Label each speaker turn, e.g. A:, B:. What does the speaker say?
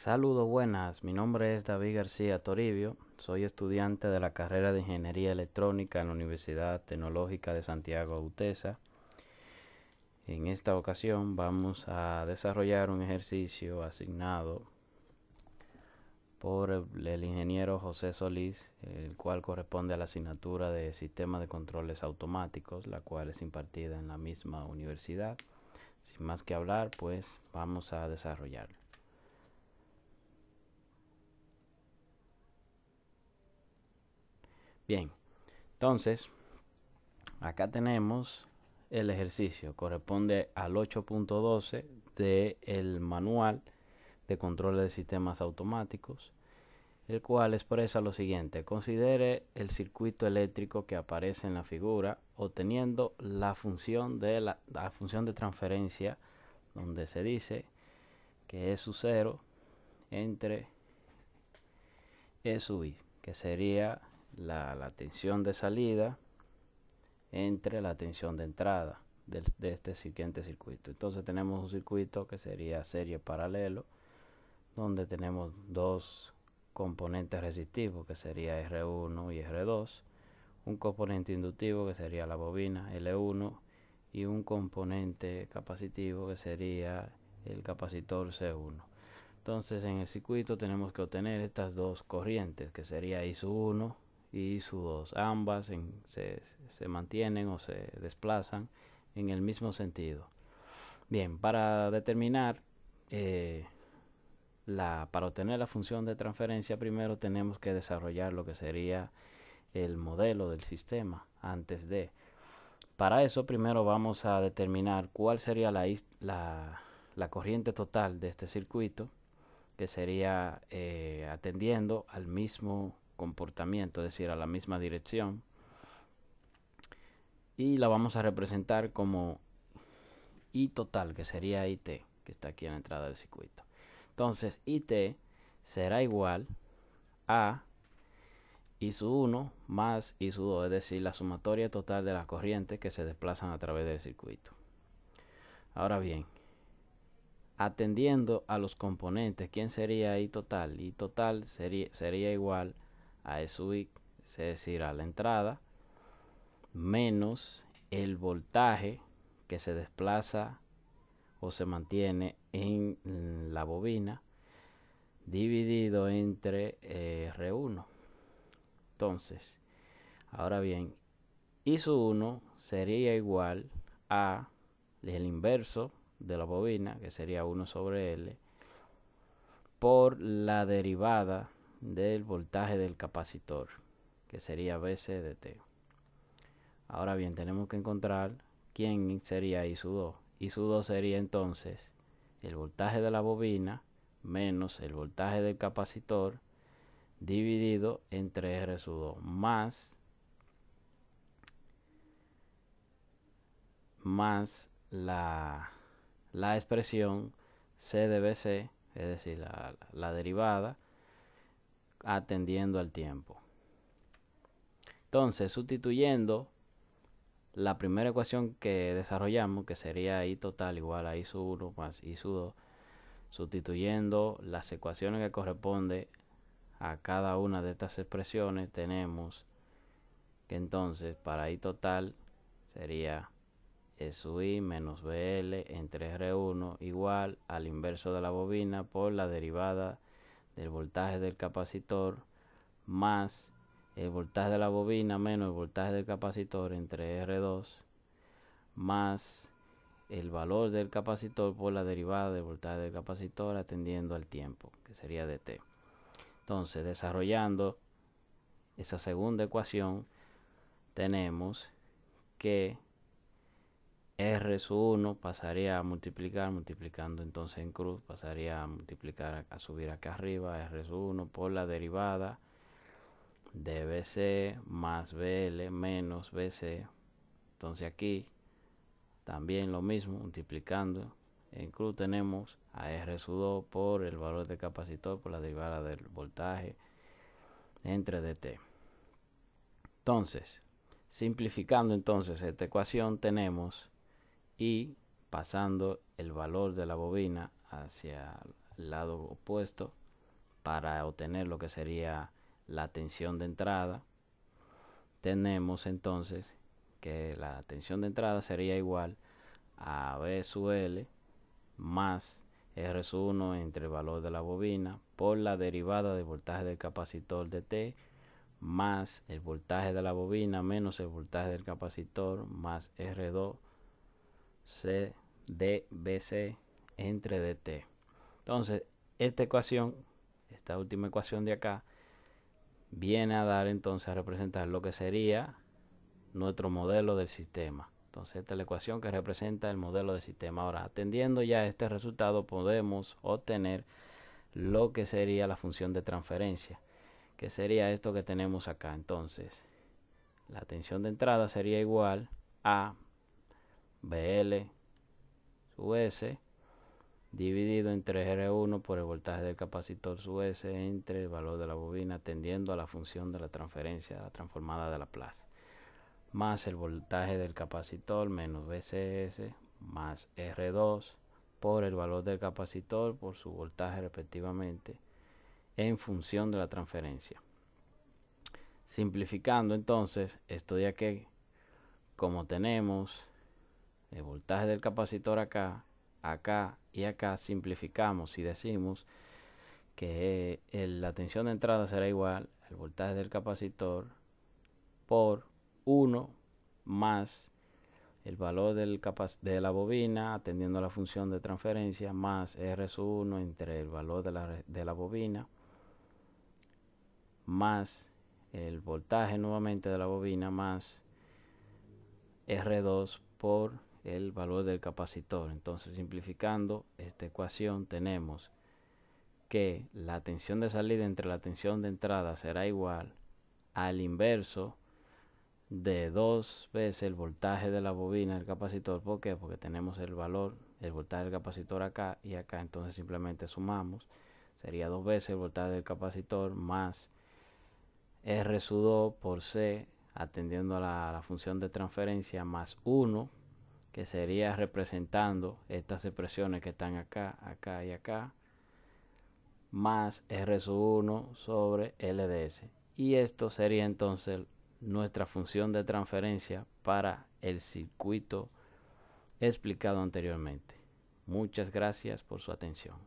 A: Saludos, buenas. Mi nombre es David García Toribio. Soy estudiante de la carrera de Ingeniería Electrónica en la Universidad Tecnológica de Santiago UTESA. En esta ocasión vamos a desarrollar un ejercicio asignado por el ingeniero José Solís, el cual corresponde a la asignatura de Sistema de Controles Automáticos, la cual es impartida en la misma universidad. Sin más que hablar, pues vamos a desarrollarlo. Bien, entonces acá tenemos el ejercicio, corresponde al 8.12 del manual de control de sistemas automáticos, el cual expresa lo siguiente: considere el circuito eléctrico que aparece en la figura obteniendo la función de transferencia, donde se dice que E sub 0 entre E sub I, que sería la tensión de salida entre la tensión de entrada de este siguiente circuito. Entonces tenemos un circuito que sería serie paralelo, donde tenemos dos componentes resistivos, que sería R1 y R2, un componente inductivo, que sería la bobina L1, y un componente capacitivo, que sería el capacitor C1. Entonces en el circuito tenemos que obtener estas dos corrientes, que sería I sub 1 y I sub 2. Ambas se mantienen o se desplazan en el mismo sentido. Bien, para determinar para obtener la función de transferencia, primero tenemos que desarrollar lo que sería el modelo del sistema antes de. Para eso primero vamos a determinar cuál sería la corriente total de este circuito, que sería atendiendo al mismo comportamiento, es decir, a la misma dirección, y la vamos a representar como I total, que sería IT, que está aquí en la entrada del circuito. Entonces IT será igual a I sub 1 más I sub 2, es decir, la sumatoria total de las corrientes que se desplazan a través del circuito. Ahora bien, atendiendo a los componentes, ¿quién sería I total? I total sería igual a E sub I, es decir, a la entrada, menos el voltaje que se desplaza o se mantiene en la bobina, dividido entre R1. Entonces, ahora bien, I sub 1 sería igual a el inverso de la bobina, que sería 1 sobre L, por la derivada del voltaje del capacitor, que sería BC de T. Ahora bien, tenemos que encontrar quién sería I sub 2. I sub 2 sería entonces el voltaje de la bobina menos el voltaje del capacitor dividido entre R sub 2 más la expresión C de BC, es decir, la derivada atendiendo al tiempo. Entonces, sustituyendo la primera ecuación que desarrollamos, que sería I total igual a I sub 1 más I sub 2, sustituyendo las ecuaciones que corresponden a cada una de estas expresiones, tenemos que entonces para I total sería E sub I menos BL entre R1 igual al inverso de la bobina por la derivada del voltaje del capacitor más el voltaje de la bobina menos el voltaje del capacitor entre R2 más el valor del capacitor por la derivada del voltaje del capacitor atendiendo al tiempo, que sería dt. Entonces, desarrollando esa segunda ecuación, tenemos que R sub 1 pasaría a multiplicando entonces en cruz, pasaría a multiplicar, a subir acá arriba, R sub 1 por la derivada de BC más BL menos BC. Entonces aquí también lo mismo, multiplicando en cruz tenemos a R sub 2 por el valor del capacitor por la derivada del voltaje entre dt. Entonces, simplificando entonces esta ecuación, tenemos y pasando el valor de la bobina hacia lado opuesto para obtener lo que sería la tensión de entrada. Tenemos entonces que la tensión de entrada sería igual a V sub L más R sub 1 entre el valor de la bobina por la derivada del voltaje del capacitor de T más el voltaje de la bobina menos el voltaje del capacitor más R2 C dBc entre dt. Entonces esta ecuación, esta última ecuación de acá, viene a dar entonces a representar lo que sería nuestro modelo del sistema. Entonces esta es la ecuación que representa el modelo del sistema. Ahora, atendiendo ya a este resultado, podemos obtener lo que sería la función de transferencia, que sería esto que tenemos acá. Entonces la tensión de entrada sería igual a BL sub S dividido entre R1 por el voltaje del capacitor sub S entre el valor de la bobina tendiendo a la función de la transferencia, la transformada de Laplace, más el voltaje del capacitor menos VCS más R2 por el valor del capacitor por su voltaje respectivamente en función de la transferencia. Simplificando entonces esto de aquí, como tenemos el voltaje del capacitor acá, acá y acá, simplificamos y decimos que la tensión de entrada será igual al voltaje del capacitor por 1 más el valor de la bobina atendiendo a la función de transferencia más R sub 1 entre el valor de la bobina más el voltaje nuevamente de la bobina más R2 por el valor del capacitor. Entonces, simplificando esta ecuación, tenemos que la tensión de salida entre la tensión de entrada será igual al inverso de 2 veces el voltaje de la bobina del capacitor. ¿Por qué? Porque tenemos el valor, el voltaje del capacitor acá y acá. Entonces simplemente sumamos. Sería 2 veces el voltaje del capacitor más R sub 2 por C atendiendo a la función de transferencia más 1, que sería representando estas expresiones que están acá, acá y acá, más R sub 1 sobre LDS. Y esto sería entonces nuestra función de transferencia para el circuito explicado anteriormente. Muchas gracias por su atención.